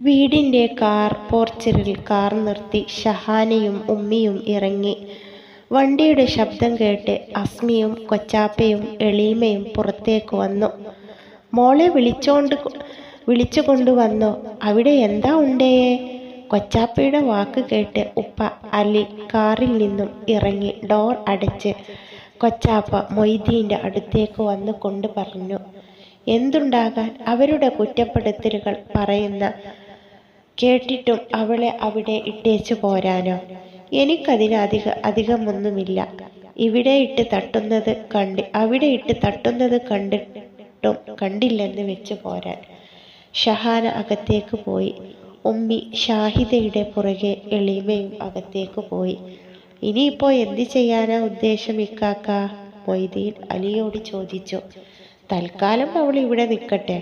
വീടിന്റെ car പോർച്ചിൽ car നിർത്തി ഷഹാനയും ഉമ്മിയും ഇറങ്ങി. വണ്ടിയുടെ ശബ്ദം കേട്ട് അസ്മിയും കൊച്ചാപ്പയും എളീമയും പുറത്തേക്ക് വന്നു. മോളെ വിളിച്ചുകൊണ്ടുവന്നോ? അവിടെ എന്താ ഉണ്ടേയേ? കൊച്ചാപ്പയുടെ വാക്ക് കേട്ട് ഉപ്പ അലി കാറിൽ നിന്നും ഇറങ്ങി ഡോർ അടച്ച് കൊച്ചാപ്പ മൊയ്തീൻ്റെ അടുത്തേക്ക് വന്നു കൊണ്ട് പറഞ്ഞു, എന്തുണ്ടാകാൻ? അവരുടെ കുറ്റപ്പെടുത്തലുകൾ പറയുന്ന കേട്ടിട്ടും അവളെ അവിടെ ഇട്ടേച്ചു പോരാനോ? എനിക്കതിന് അധികമൊന്നുമില്ല. അവിടെ ഇട്ട് തട്ടുന്നത് കണ്ടിട്ടും കണ്ടില്ലെന്ന് വെച്ച് പോരാൻ. ഷഹാന അകത്തേക്ക് പോയി. ഉമ്മി ഷാഹിദയുടെ പുറകെ എളീമയും അകത്തേക്ക് പോയി. ഇനിയിപ്പോ എന്ത് ചെയ്യാനാ ഉദ്ദേശം ഇക്കാക്ക? മൊയ്തീൻ അലിയോട് ചോദിച്ചു. തൽക്കാലം അവൾ ഇവിടെ നിൽക്കട്ടെ.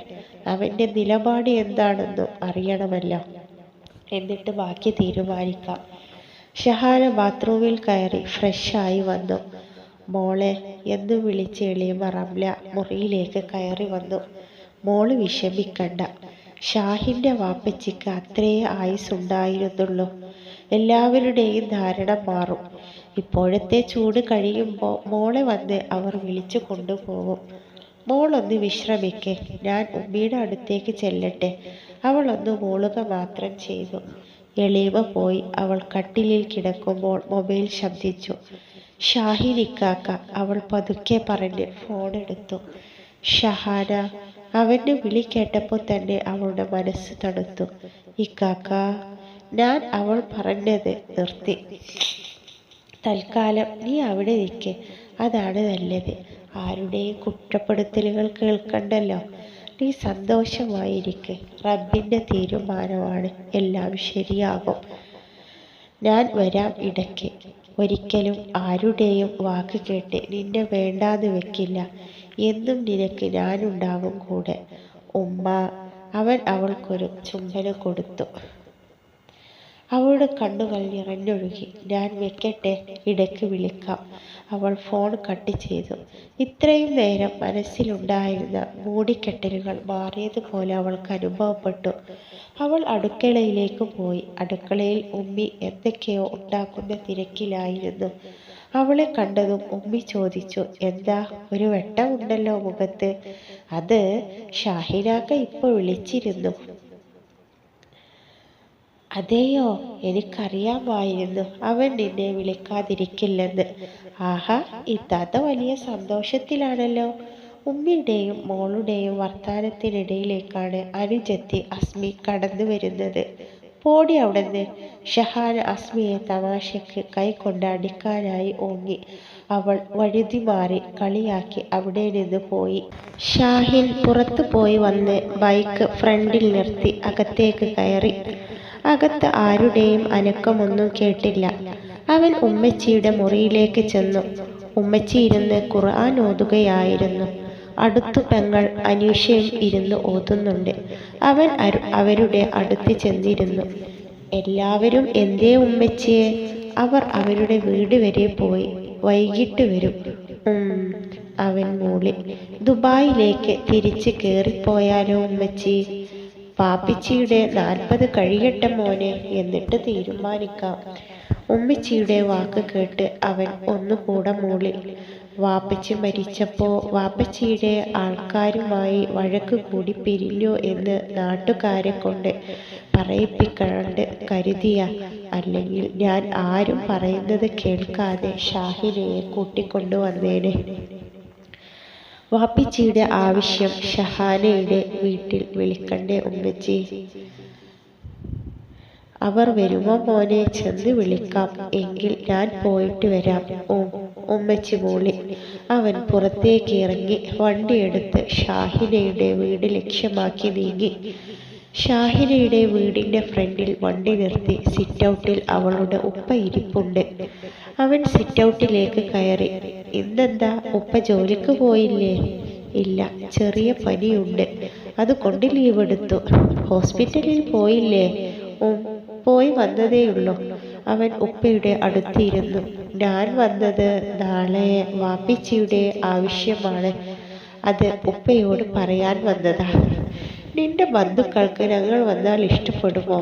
അവന്റെ നിലപാട് എന്താണെന്നും അറിയണമല്ലോ. എന്നിട്ട് ബാക്കി തീരുമാനിക്കാം. ഷഹാന ബാത്റൂമിൽ കയറി ഫ്രഷായി വന്നു. മോളെ എന്ന് വിളിച്ച് എളീമ റംല മുറിയിലേക്ക് കയറി വന്നു. മോള് വിഷമിക്കണ്ട. ഷാഹിന്റെ വാപ്പച്ചിക്ക് അത്രേ ആയുസ്സുണ്ടായിരുന്നുള്ളൂ. എല്ലാവരുടെയും ധാരണ മാറും. ഇപ്പോഴത്തെ ചൂട് കഴിയുമ്പോൾ മോളെ വന്ന് അവർ വിളിച്ചു കൊണ്ടുപോകും. മോളൊന്ന് വിശ്രമിക്കേ. ഞാൻ ഉമ്മിയുടെ അടുത്തേക്ക് ചെല്ലട്ടെ. അവളൊന്ന് മൂളുക മാത്രം ചെയ്തു. എളീമ പോയി. അവൾ കട്ടിലിൽ കിടക്കുമ്പോൾ മൊബൈൽ ശബ്ദിച്ചു. ഷാഹിനിക്കാക്ക, അവൾ പതുക്കെ പറഞ്ഞ് ഫോണെടുത്തു. ഷഹാന. അവൻ്റെ വിളി കേട്ടപ്പോൾ തന്നെ അവളുടെ മനസ്സ് തണുത്തു. ഇക്കാക്ക. ഞാൻ അവൾ പറഞ്ഞത് നിർത്തി. തൽക്കാലം നീ അവിടെ നിൽക്ക്. അതാണ് നല്ലത്. ആരുടെയും കുറ്റപ്പെടുത്തലുകൾ കേൾക്കണ്ടല്ലോ. നീ സന്തോഷമായിരിക്കെ. റബ്ബിൻ്റെ തീരുമാനമാണ്. എല്ലാം ശരിയാകും. ഞാൻ വരാം ഇടയ്ക്ക്. ഒരിക്കലും ആരുടെയും വാക്ക് കേട്ട് നിന്നെ വേണ്ടാന്ന് വെക്കില്ല. എന്നും നിനക്ക് ഞാനുണ്ടാകും കൂടെ. ഉമ്മ. അവൻ അവൾക്കൊരു ചുംബനം കൊടുത്തു. അവളുടെ കണ്ണുകൾ നിറഞ്ഞൊഴുകി. ഞാൻ വെക്കട്ടെ, ഇടയ്ക്ക് വിളിക്കാം. അവൾ ഫോൺ കട്ട് ചെയ്തു. ഇത്രയും നേരം മനസ്സിലുണ്ടായിരുന്ന മൂടിക്കെട്ടലുകൾ മാറിയതുപോലെ അവൾക്ക് അനുഭവപ്പെട്ടു. അവൾ അടുക്കളയിലേക്ക് പോയി. അടുക്കളയിൽ ഉമ്മി എന്തൊക്കെയോ ഉണ്ടാക്കുന്ന തിരക്കിലായിരുന്നു. അവളെ കണ്ടതും ഉമ്മി ചോദിച്ചു, എന്താ ഒരു വെട്ടമുണ്ടല്ലോ മുഖത്ത്? അത് ഷാഹിനാക്ക ഇപ്പോൾ വിളിച്ചിരുന്നു. അതെയോ? എനിക്കറിയാമായിരുന്നു അവൻ നിന്നെ വിളിക്കാതിരിക്കില്ലെന്ന്. ആഹാ, ഇത്താത്ത വലിയ സന്തോഷത്തിലാണല്ലോ. ഉമ്മിയുടെയും മോളുടെയും വർത്താനത്തിനിടയിലേക്കാണ് അനുജത്തി അസ്മി കടന്നു വരുന്നത്. പോടി അവിടുന്ന്. ഷഹാന അസ്മിയെ തമാശയ്ക്ക് കൈകൊണ്ട് അടിക്കാനായി ഓങ്ങി. അവൾ വഴുതി മാറി കളിയാക്കി അവിടെ നിന്ന് പോയി. ഷാഹിൻ പുറത്തു പോയി വന്ന് ബൈക്ക് ഫ്രണ്ടിൽ നിർത്തി അകത്തേക്ക് കയറി. അകത്ത് ആരുടെയും അനക്കമൊന്നും കേട്ടില്ല. അവൻ ഉമ്മച്ചിയുടെ മുറിയിലേക്ക് ചെന്നു. ഉമ്മച്ചി ഇരുന്ന് ഖുർആൻ ഓതുകയായിരുന്നു. അടുത്തു പെങ്ങൾ അനീഷയും ഇരുന്ന് ഓതുന്നുണ്ട്. അവൻ അവരുടെ അടുത്ത് ചെന്നിരുന്നു. എല്ലാവരും എന്തേ ഉമ്മച്ചിയെ? അവർ അവരുടെ വീട് വരെ പോയി. വൈകിട്ട് വരും. അവൻ മൂളി. ദുബായിലേക്ക് തിരിച്ച് കേറിപ്പോയാലോ ഉമ്മച്ചി? പാപ്പിച്ചിയുടെ 40 കഴിയട്ടെ മോനെ, എന്നിട്ട് തീരുമാനിക്കാം. ഉമ്മച്ചിയുടെ വാക്ക് കേട്ട് അവൻ ഒന്നുകൂടെ മൂളി. വാപ്പച്ചി മരിച്ചപ്പോൾ വാപ്പച്ചിയുടെ ആൾക്കാരുമായി വഴക്ക് കൂടി പിരിഞ്ഞു എന്ന് നാട്ടുകാരെ കൊണ്ട് പറയിപ്പിക്കണ്ട് കരുതിയ. അല്ലെങ്കിൽ ഞാൻ ആരും പറയുന്നത് കേൾക്കാതെ ഷാഹിനയെ കൂട്ടിക്കൊണ്ടുവന്നേനെ. വാപ്പിച്ചിയുടെ ആവശ്യം ഷഹാനയുടെ വീട്ടിൽ വിളിക്കണ്ടേ ഉമ്മച്ചി? അവർ വരുമോ മോനെ? ചെന്ന് വിളിക്കാം. എങ്കിൽ ഞാൻ പോയിട്ട് വരാം. ഉമ്മച്ചി മൂളി. അവൻ പുറത്തേക്ക് ഇറങ്ങി വണ്ടിയെടുത്ത് ഷാഹിനയുടെ വീട് ലക്ഷ്യമാക്കി നീങ്ങി. ഷാഹിനയുടെ വീടിന്റെ ഫ്രണ്ടിൽ വണ്ടി നിർത്തി. സിറ്റൗട്ടിൽ അവളുടെ ഉപ്പ ഇരിപ്പുണ്ട്. അവൻ സിറ്റൗട്ടിലേക്ക് കയറി. ഇന്നെന്താ ഉപ്പ ജോലിക്ക് പോയില്ലേ? ഇല്ല, ചെറിയ പനിയുണ്ട്, അതുകൊണ്ട് ലീവ് എടുത്തു. ഹോസ്പിറ്റലിൽ പോയില്ലേ? പോയി വന്നതേയുള്ളൂ. അവൻ ഉപ്പയുടെ അടുത്തിരുന്നു. ഞാൻ വന്നത് നാളെ വാപ്പിച്ചിയുടെ ആവശ്യമാണ്. അത് ഉപ്പയോട് പറയാൻ വന്നതാ. നിന്റെ ബന്ധുക്കൾക്ക് ഞങ്ങൾ വന്നാൽ ഇഷ്ടപ്പെടുമോ?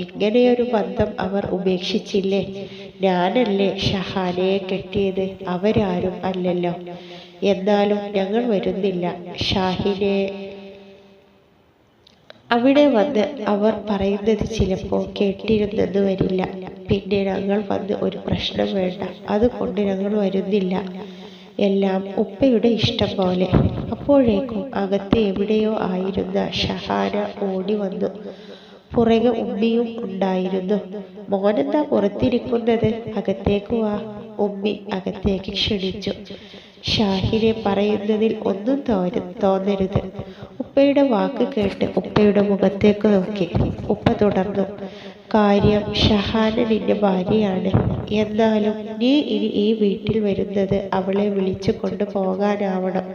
ഇങ്ങനെയൊരു ബന്ധം അവർ ഉപേക്ഷിച്ചില്ലേ? ഞാനല്ലേ ഷഹാനയെ കെട്ടിയത്, അവരാരും അല്ലല്ലോ. എന്നാലും ഞങ്ങൾ വരുന്നില്ല. ഷാഹിനെ അവിടെ വന്ന് അവർ പറയുന്നത് ചിലപ്പോൾ കേട്ടിരുന്നെന്ന് വരില്ല. പിന്നെ ഞങ്ങൾ വന്ന് ഒരു പ്രശ്നം വേണ്ട, അതുകൊണ്ട് ഞങ്ങൾ വരുന്നില്ല. എല്ലാം ഉപ്പയുടെ ഇഷ്ടം പോലെ. അപ്പോഴേക്കും അകത്ത് എവിടെയോ ആയിരുന്ന ഷഹാന ഓടി വന്നു. പുറകെ ഉമ്മിയും ഉണ്ടായിരുന്നു. മോനെന്താ പുറത്തിരിക്കുന്നത്? അകത്തേക്ക് വാ. ഉമ്മി അകത്തേക്ക് ക്ഷണിച്ചു. ഷാഹിനെ പറയുന്നതിൽ ഒന്നും തോന്നരുത്. ഉപ്പയുടെ വാക്ക് കേട്ട് ഉപ്പയുടെ മുഖത്തേക്ക് നോക്കി. ഉപ്പ തുടർന്നു. കാര്യം ഷഹാന നിന്റെ ഭാര്യയാണ്. എന്നാലും നീ ഇനി ഈ വീട്ടിൽ വരുന്നത് അവളെ വിളിച്ചു കൊണ്ടു പോകാനാവണം,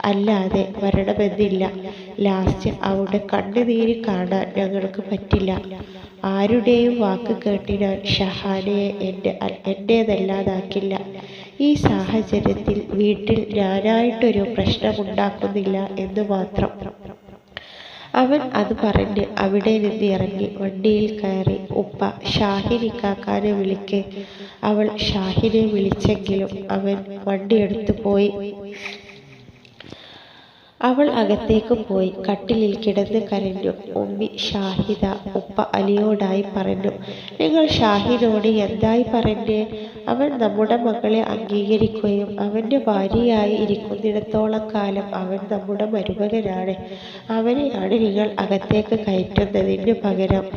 അല്ലാതെ വരണമെന്നില്ല. ലാസ്റ്റ് അവളുടെ കണ്ണുനീര് കാണാൻ ഞങ്ങൾക്ക് പറ്റില്ല. ആരുടെയും വാക്ക് കേട്ട് ഞാൻ ഷഹാനയെ എൻ്റേതല്ലാതാക്കില്ല. ഈ സാഹചര്യത്തിൽ വീട്ടിൽ ഞാനായിട്ടൊരു പ്രശ്നമുണ്ടാക്കുന്നില്ല എന്ന് മാത്രം. അവൻ അത് പറഞ്ഞ് അവിടെ നിന്ന് ഇറങ്ങി വണ്ടിയിൽ കയറി. ഉപ്പ ഷാഹിനിക്കാക്കാനെ വിളിക്ക്. അവൾ ഷാഹിനെ വിളിച്ചെങ്കിലും അവൻ വണ്ടിയെടുത്തു പോയി. അവൾ അകത്തേക്ക് പോയി കട്ടിലിൽ കിടന്ന് കരഞ്ഞു. ഉമ്മി ഷാഹിദ ഉപ്പ അലിയോടായി പറഞ്ഞു. നിങ്ങൾ ഷാഹിനോട് എന്തായി പറഞ്ഞേ? അവൻ നമ്മുടെ മകളെ അംഗീകരിക്കുകയും അവൻ്റെ ഭാര്യയായി ഇരിക്കുന്നിടത്തോളം കാലം അവൻ നമ്മുടെ മരുമകനാണ്. അവനെയാണ് നിങ്ങൾ അകത്തേക്ക് കയറ്റുന്നതിന് പകരം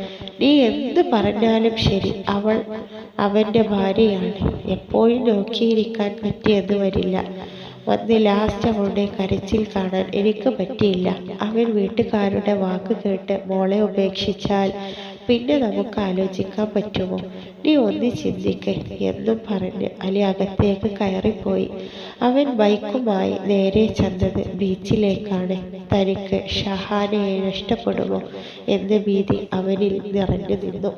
നീ എന്ത് പറഞ്ഞാലും ശരി, അവൾ അവൻ്റെ ഭാര്യയാണ്. എപ്പോഴും നോക്കിയിരിക്കാൻ പറ്റിയെന്ന് വരില്ല. വന്ന് ലാസ്റ്റ് അവളുടെ കരച്ചിൽ കാണാൻ എനിക്ക് പറ്റിയില്ല. അവൻ വീട്ടുകാരുടെ വാക്ക് കേട്ട് മോളെ ഉപേക്ഷിച്ചാൽ പിന്നെ നമുക്ക് ആലോചിക്കാൻ പറ്റുമോ? നീ ഒന്ന് ചിന്തിക്ക് എന്നും പറഞ്ഞ് അലി അകത്തേക്ക് കയറിപ്പോയി. അവൻ ബൈക്കുമായി നേരെ ചെന്നത് ബീച്ചിലേക്കാണ്. തനിക്ക് ഷഹാനയെ നഷ്ടപ്പെടുമോ എന്ന ഭീതി അവനിൽ നിറഞ്ഞു നിന്നു.